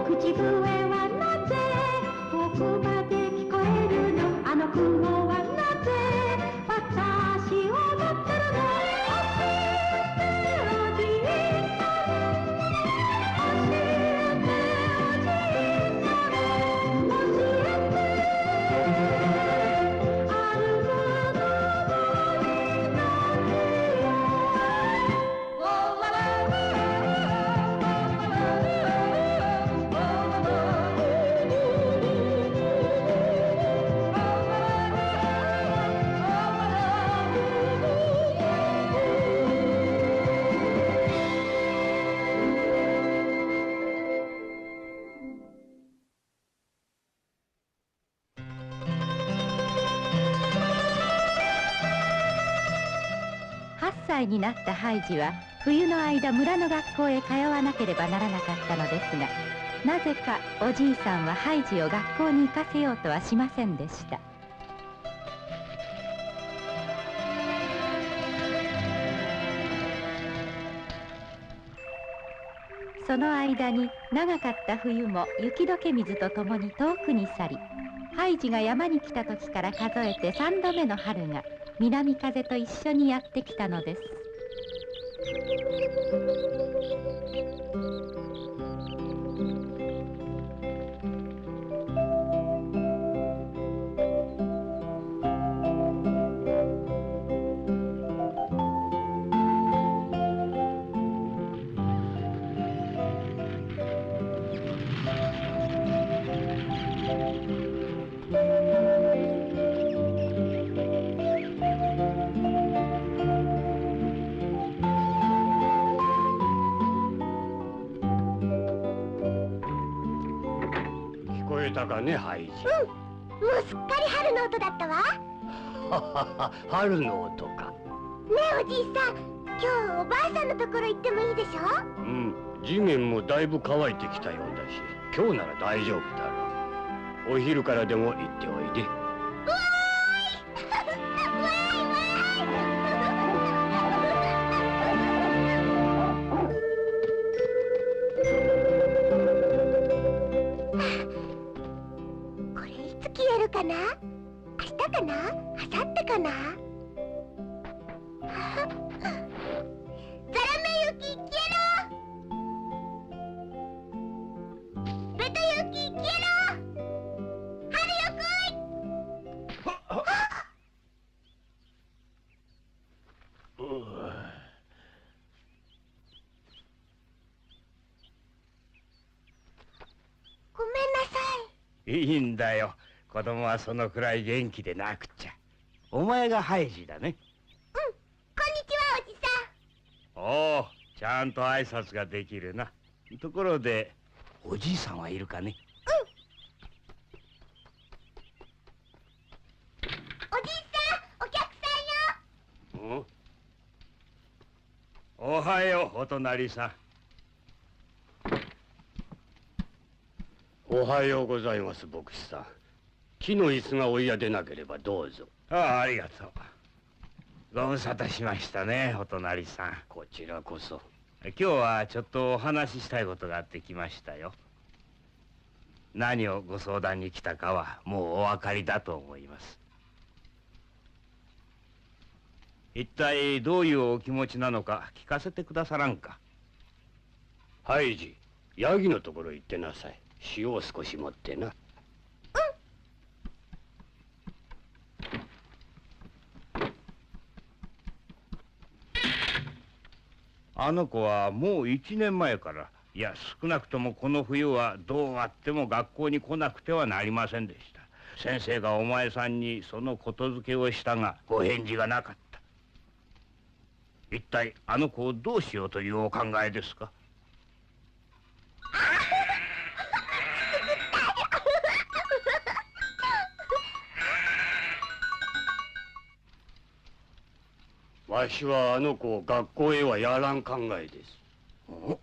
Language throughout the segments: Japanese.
口笛はなぜ遠くまで聞こえるの、あの雲はなぜ私を踊ってるの、教えておじいさん、教えておじいさん、教えて歩くのもいいのによ。8歳になったハイジは冬の間村の学校へ通わなければならなかったのですが、なぜかおじいさんはハイジを学校に行かせようとはしませんでした。その間に長かった冬も雪解け水とともに遠くに去り、ハイジが山に来た時から数えて3度目の春が南風と一緒にやってきたのです。聞こえたかね、ハイジ。もうすっかり春の音だったわ。ははは、春の音か。ねえおじいさん、今日おばあさんのところ行ってもいいでしょ。うん、地面もだいぶ乾いてきたようだし、今日なら大丈夫だろう。お昼からでも行っておいで。わーいわーいわーい。これいつ消えるかな。明日かな、明後日かな。ザラメ雪消えろ。ベタ雪消えろ。春よ来い。ごめんなさい。いいんだよ。子供はそのくらい元気でなくっちゃ。お前がハイジだね。こんにちはおじさん。おお、ちゃんと挨拶ができるな。ところで、おじいさんはいるかね。おじいさん、お客さんよ。おはよう、お隣さん。おはようございます、牧師さん。木の椅子がお嫌でなければどうぞ。ありがとう。ご無沙汰しましたね、お隣さん。こちらこそ。今日はちょっとお話ししたいことがあってきましたよ。何をご相談に来たかはもうお分かりだと思います。一体どういうお気持ちなのか聞かせてくださらんか。ハイジ、ヤギのところ行ってなさい。塩を少し持ってな。あの子はもう1年前から、いや少なくともこの冬はどうあっても学校に来なくてはなりませんでした。先生がお前さんにそのことづけをしたがご返事がなかった。一体あの子をどうしようというお考えですか。わしはあの子を学校へはやらん考えです。お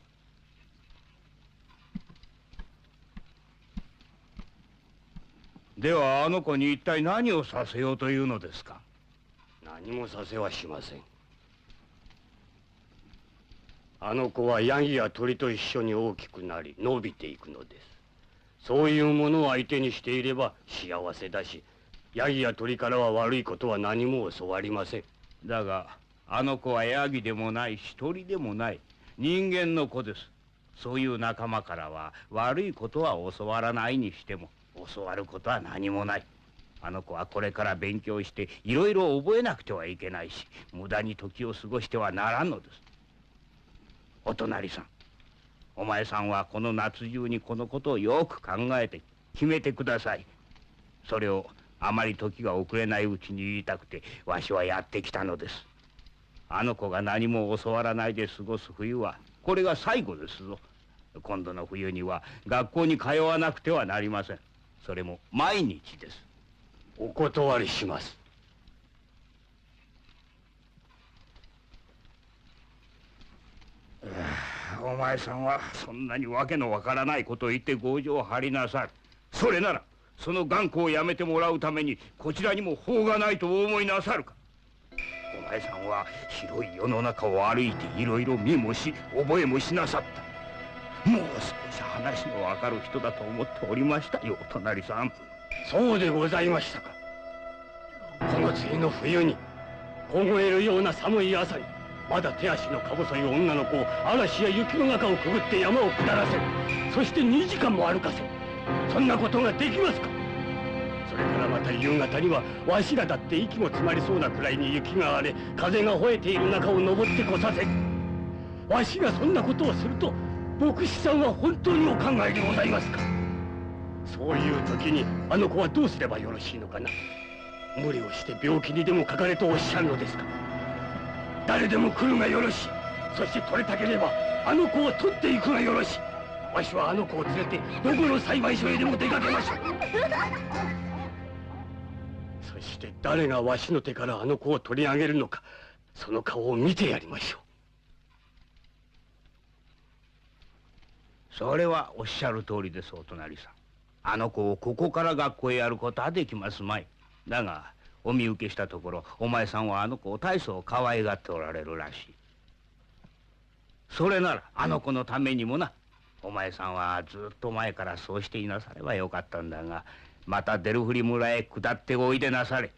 ではあの子に一体何をさせようというのですか？何もさせはしません。あの子はヤギや鳥と一緒に大きくなり伸びていくのです。そういうものを相手にしていれば幸せだし、ヤギや鳥からは悪いことは何も教わりません。だがあの子はヤギでもないし鳥でもない人間の子です。そういう仲間からは悪いことは教わらないにしても教わることは何もない。あの子はこれから勉強していろいろ覚えなくてはいけないし、無駄に時を過ごしてはならんのです。お隣さん、お前さんはこの夏中にこのことをよく考えて決めてください。それをあまり時が遅れないうちに言いたくてわしはやってきたのです。あの子が何も教わらないで過ごす冬はこれが最後ですぞ。今度の冬には学校に通わなくてはなりません。それも毎日です。お断りします。お前さんはそんなにわけのわからないことを言って強情を張りなさる。それならその頑固をやめてもらうためにこちらにも法がないとお思いなさるか。お前さんは広い世の中を歩いていろいろ見もし覚えもしなさった。もう少し話のわかる人だと思っておりましたよ、お隣さん。そうでございましたか。この次の冬に凍えるような寒い朝にまだ手足のか細い女の子を嵐や雪の中をくぐって山を下らせる。そして2時間も歩かせる。そんなことができますか。それからまた夕方にはわしらだって息も詰まりそうなくらいに雪が荒れ風が吠えている中を登ってこさせる。わしがそんなことをすると牧師さんは本当にお考えでございますか。そういう時にあの子はどうすればよろしいのかな。無理をして病気にでもかかれとおっしゃるのですか。誰でも来るがよろしい。そして取れたければあの子を取っていくがよろしい。わしはあの子を連れてどこの裁判所へでも出かけましょう。そして誰がわしの手からあの子を取り上げるのか、その顔を見てやりましょう。それはおっしゃる通りです、お隣さん。あの子をここから学校へやることはできますまい。だがお見受けしたところお前さんはあの子を大層可愛がっておられるらしい。それならあの子のためにもな。お前さんはずっと前からそうしていなさればよかったんだが、またデルフリ村へ下っておいでなされ。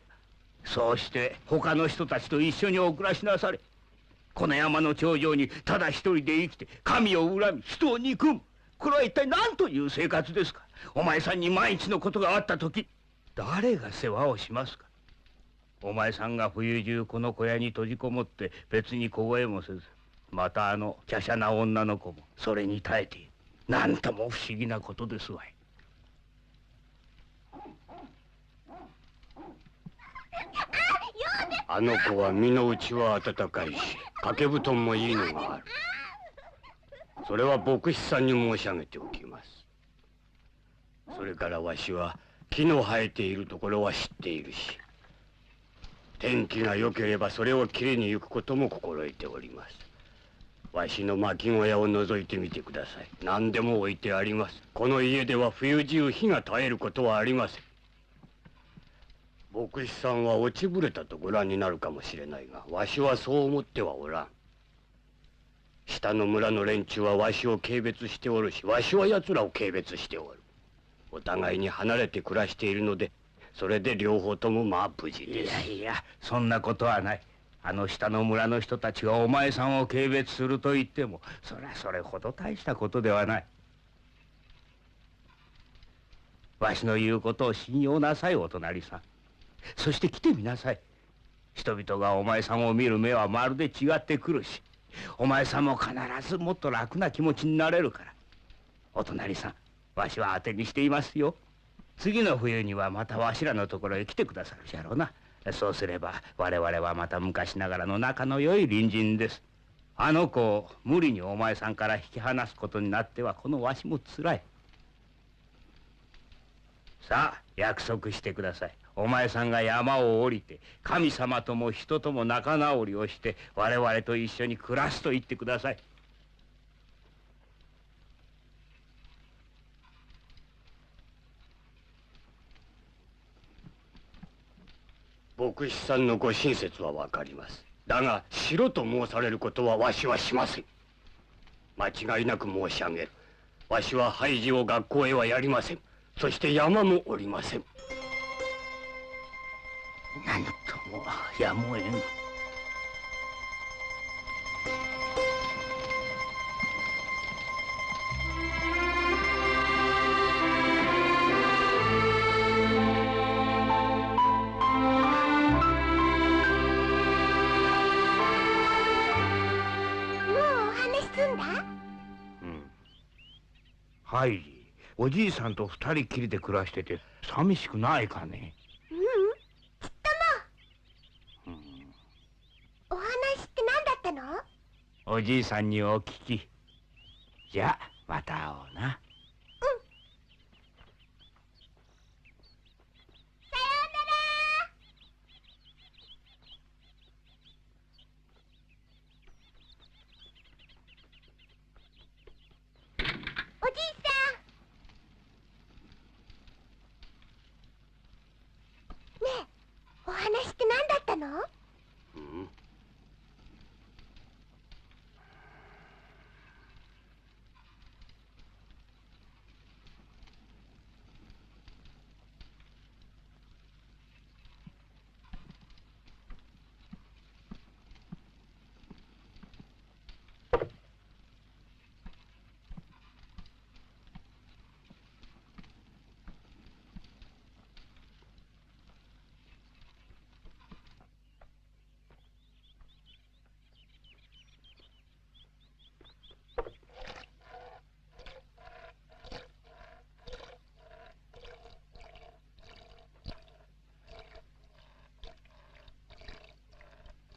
そうして他の人たちと一緒にお暮らしなされ。この山の頂上にただ一人で生きて神を恨み人を憎む。これは一体何という生活ですか。お前さんに万一のことがあった時誰が世話をしますか。お前さんが冬中この小屋に閉じこもって別に小声もせず、またあの華奢な女の子もそれに耐えている。なんとも不思議なことですわい。あの子は身の内は暖かいし掛け布団もいいのがある。それは牧師さんに申し上げておきます。それからわしは木の生えているところは知っているし、天気が良ければそれを切りに行くことも心得ております。わしの薪小屋を覗いてみてください。何でも置いてあります。この家では冬中火が絶えることはありません。牧師さんは落ちぶれたとご覧になるかもしれないが、わしはそう思ってはおらん。下の村の連中はわしを軽蔑しておるし、わしは奴らを軽蔑しておる。お互いに離れて暮らしているので、それで両方ともまあ無事です。いやいや、そんなことはない。あの下の村の人たちがお前さんを軽蔑すると言っても、そりゃそれほど大したことではない。わしの言うことを信用なさい、お隣さん。そして来てみなさい。人々がお前さんを見る目はまるで違ってくるし、お前さんも必ずもっと楽な気持ちになれるから。お隣さん、わしは当てにしていますよ。次の冬にはまたわしらのところへ来てくださるじゃろうな。そうすれば我々はまた昔ながらの仲の良い隣人です。あの子を無理にお前さんから引き離すことになってはこのわしもつらい。さあ約束してください。お前さんが山を降りて神様とも人とも仲直りをして我々と一緒に暮らすと言ってください。牧師さんのご親切はわかります。だがしろと申されることはわしはしません。間違いなく申し上げる。わしはハイジを学校へはやりません。そして山も降りません。なんともやむを得ん。ハイジ、おじいさんと二人きりで暮らしてて寂しくないかね。ちっとも。お話って何だったの？おじいさんにお聞き。じゃあまた会おうな。さようなら。おじいさん。ねえ、お話って何だったの？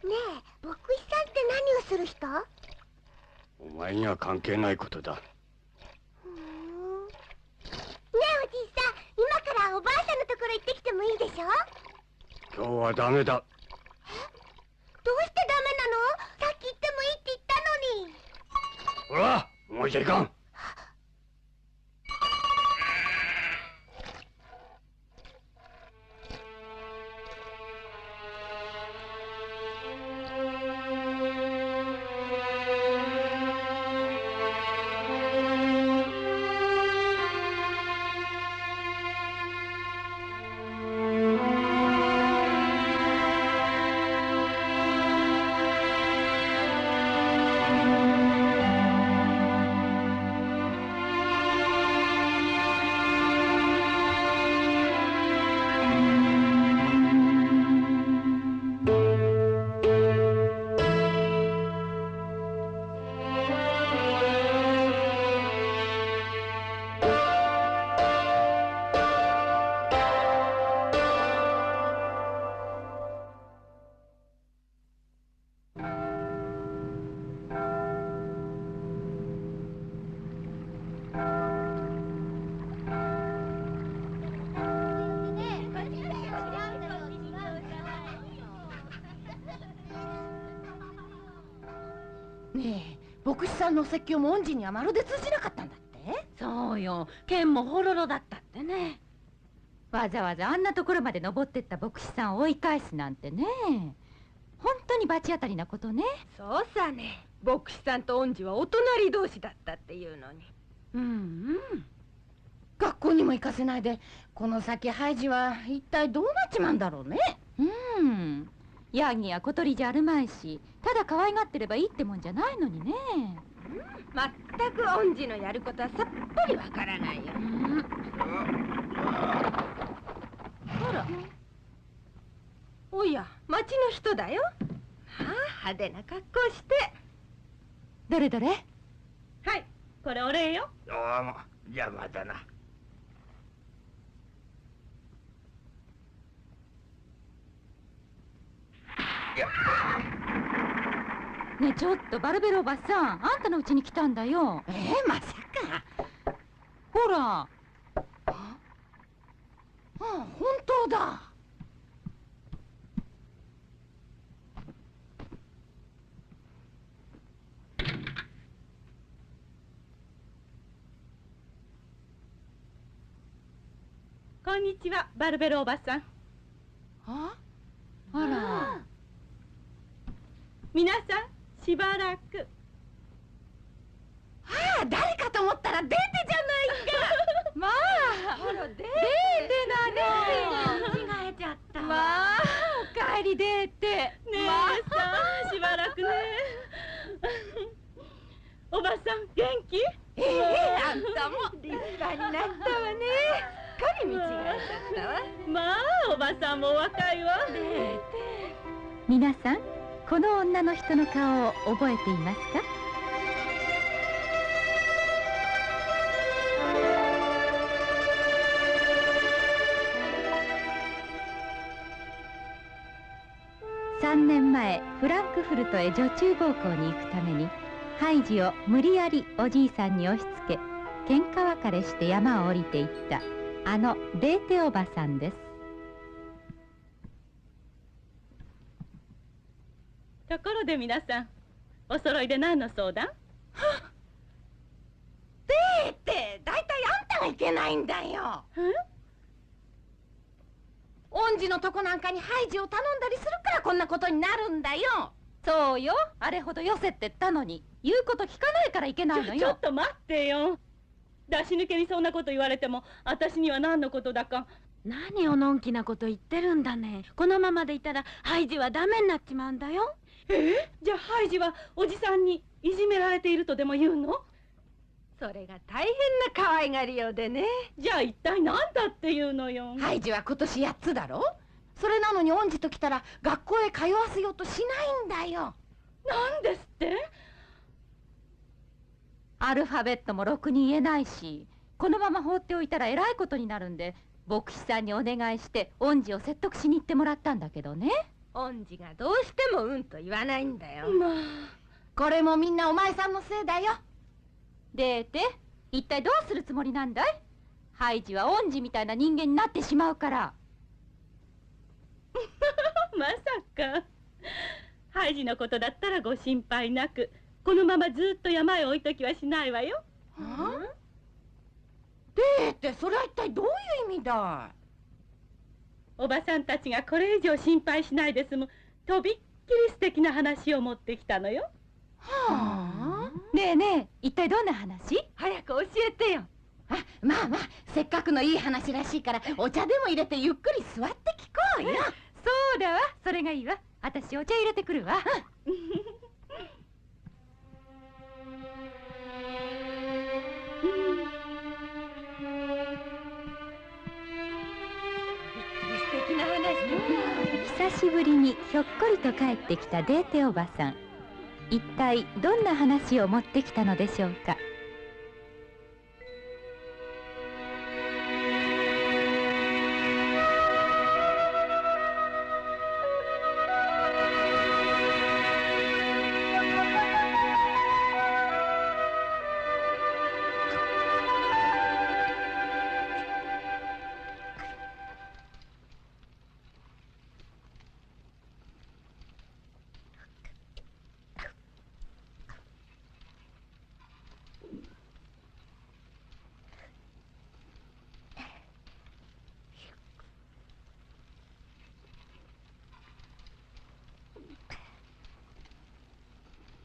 ねえ、牧師さんって何をする人？お前には関係ないことだ。ねえ、おじいさん、今からおばあさんのところ行ってきてもいいでしょ？今日はダメだ。どうしてダメなの？さっき行ってもいいって言ったのに。ほら、もうじゃいかん。ねえ、牧師さんのお説教も恩師にはまるで通じなかったんだって？そうよ、剣もほろろだったってね。わざわざあんなところまで登ってった牧師さんを追い返すなんてね。本当に罰当たりなことね。そうさね、牧師さんと恩師はお隣同士だったっていうのに。学校にも行かせないで、この先ハイジは一体どうなっちまうんだろうね。ヤギや小鳥じゃあるまいし、ただ可愛がってればいいってもんじゃないのにね。まったく恩師のやることはさっぱりわからないよ。あら、おや、町の人だよ。派手な格好して。どれどれ？はい、これお礼よ。どうも、じゃあまたな。ねえちょっとバルベルおばさん、あんたの家に来たんだよ。まさか。ほら。本当だ。こんにちは、バルベルおばさん。あら。皆さん、しばらく。ああ、誰かと思ったらデーテじゃないか。まあ、デーテだね。間違えちゃったわ。まあ、おかえりデーテ。ねえさあ、しばらくね。おばさん、元気？あんたも立派になったわね。すっかり見違えちゃったわ。まあ、おばさんもお若いわ。皆さん、この女の人の顔を覚えていますか？3年前、フランクフルトへ女中奉公に行くためにハイジを無理やりおじいさんに押し付け、喧嘩別れして山を降りていったあのデーテおばさんです。ところで皆さん、お揃いで何の相談？デーテ、だいたいあんたがいけないんだよ。恩師のとこなんかにハイジを頼んだりするからこんなことになるんだよ。そうよ、あれほどよせって言ったのに言うこと聞かないからいけないのよ。ちょっと待ってよ。出し抜けにそんなこと言われても私には何のことだか。何をのんきなこと言ってるんだね。このままでいたらハイジはダメになっちまうんだよ。じゃあハイジはおじさんにいじめられているとでも言うの？それが大変な可愛がりようでね。じゃあ一体何だっていうのよ。ハイジは今年8つだろ。それなのに恩師と来たら学校へ通わせようとしないんだよ。なんですって？アルファベットもろくに言えないし、このまま放っておいたらえらいことになるんで、牧師さんにお願いして恩師を説得しに行ってもらったんだけどね。恩師がどうしてもうんと言わないんだよ。まあ、これもみんなお前さんのせいだよ。デーテ、一体どうするつもりなんだい？ハイジは恩師みたいな人間になってしまうから。まさか。ハイジのことだったらご心配なく、このままずっと山へ置いときはしないわよ。デーテ、それは一体どういう意味だい？おばさんたちがこれ以上心配しないで済むとびっきり素敵な話を持ってきたのよ。はあ、ねえねえ、一体どんな話？早く教えてよ。あ、まあまあ、せっかくのいい話らしいからお茶でも入れてゆっくり座って聞こうよ。そうだわ、それがいいわ。私お茶入れてくるわ。素敵な話。久しぶりにひょっこりと帰ってきたデーテおばさん。一体どんな話を持ってきたのでしょうか。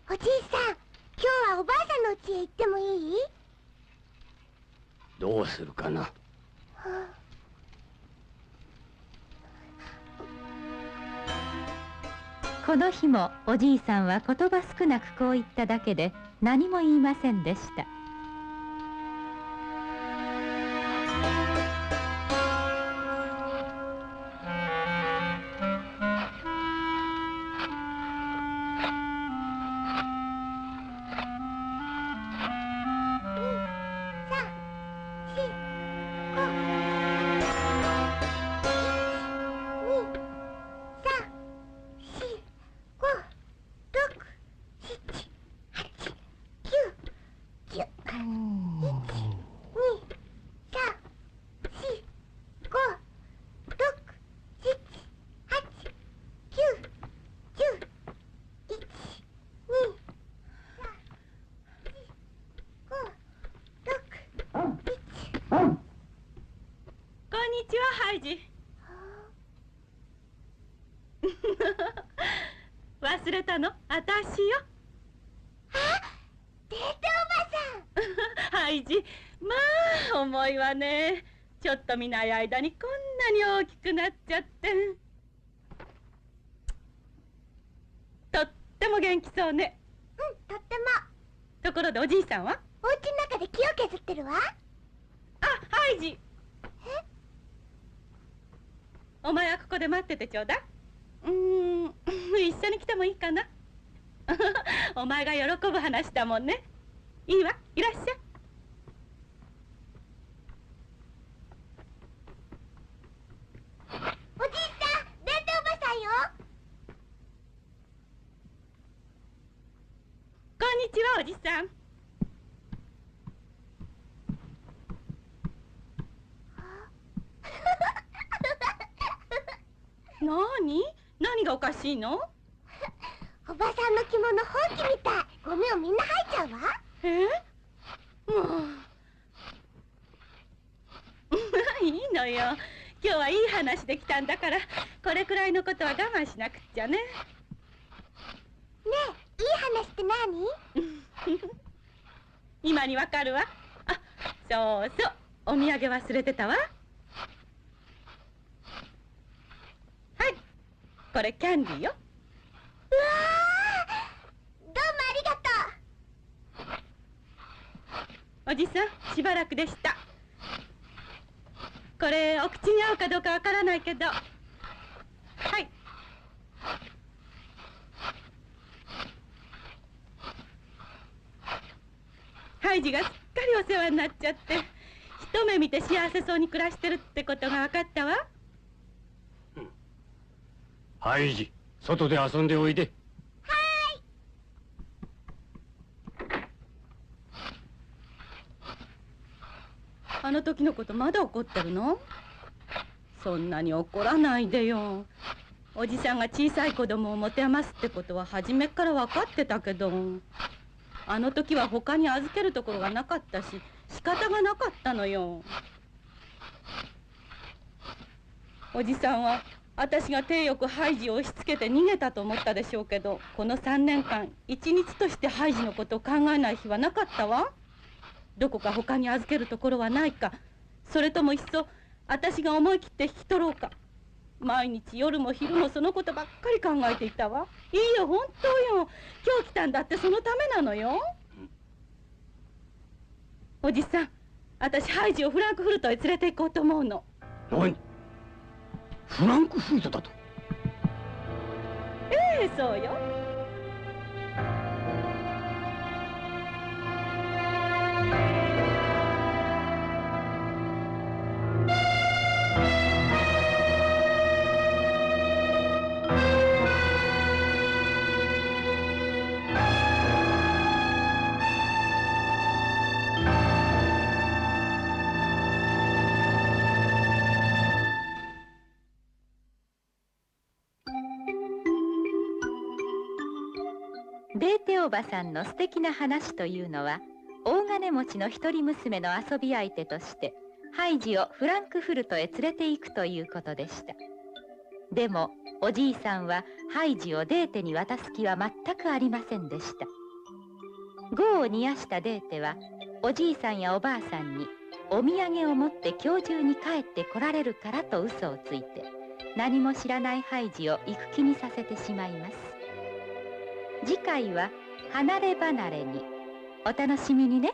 おじいさん、今日はおばあさんの家へ行ってもいい？どうするかな。この日もおじいさんは言葉少なくこう言っただけで何も言いませんでした。こんにちちは、ハイジ。忘れたの？あたしよ。デートおばさん。ハイジ、まあ重いわね。ちょっと見ない間にこんなに大きくなっちゃって。とっても元気そうね。うん、とっても。ところでおじいさんは？お家の中で木を削ってるわ。あ、ハイジ。お前はここで待っててちょうだい。一緒に来てもいいかな。お前が喜ぶ話だもんね。いいわ、いらっしゃい。おじいさん、デートおばさんよ。こんにちは、おじさん。何がおかしいの？おばさんの着物ほうきみたい。ゴミをみんな吐いちゃうわ。もういいのよ。今日はいい話できたんだから、これくらいのことは我慢しなくっちゃね。ねえ、いい話って何？今にわかるわ。あ、そうそう、お土産忘れてたわ。はい、これキャンディーよ。うわー、どうもありがとう。おじさん、しばらくでした。これお口に合うかどうかわからないけど。はい。ハイジがすっかりお世話になっちゃって、一目見て幸せそうに暮らしてるってことが分かったわ。ハイジ、外で遊んでおいで。あの時のことまだ怒ってるの？そんなに怒らないでよ。おじさんが小さい子供を持て余すってことは初めっから分かってたけど、あの時は他に預けるところがなかったし、仕方がなかったのよ。おじさんは私が体よくハイジを押し付けて逃げたと思ったでしょうけど、この3年間一日としてハイジのことを考えない日はなかったわ。どこか他に預けるところはないか、それともいっそ私が思い切って引き取ろうか、毎日夜も昼もそのことばっかり考えていたわ。いいよ、本当よ。今日来たんだってそのためなのよ。おじさん、私ハイジをフランクフルトへ連れて行こうと思うの。何？フランクフルトだと？ええ、そうよ。デーテおばさんの素敵な話というのは、大金持ちの一人娘の遊び相手としてハイジをフランクフルトへ連れて行くということでした。でもおじいさんはハイジをデーテに渡す気は全くありませんでした。業を煮やしたデーテはおじいさんやおばあさんにお土産を持って今日中に帰って来られるからと嘘をついて、何も知らないハイジを行く気にさせてしまいます。次回は離れ離れに。お楽しみにね。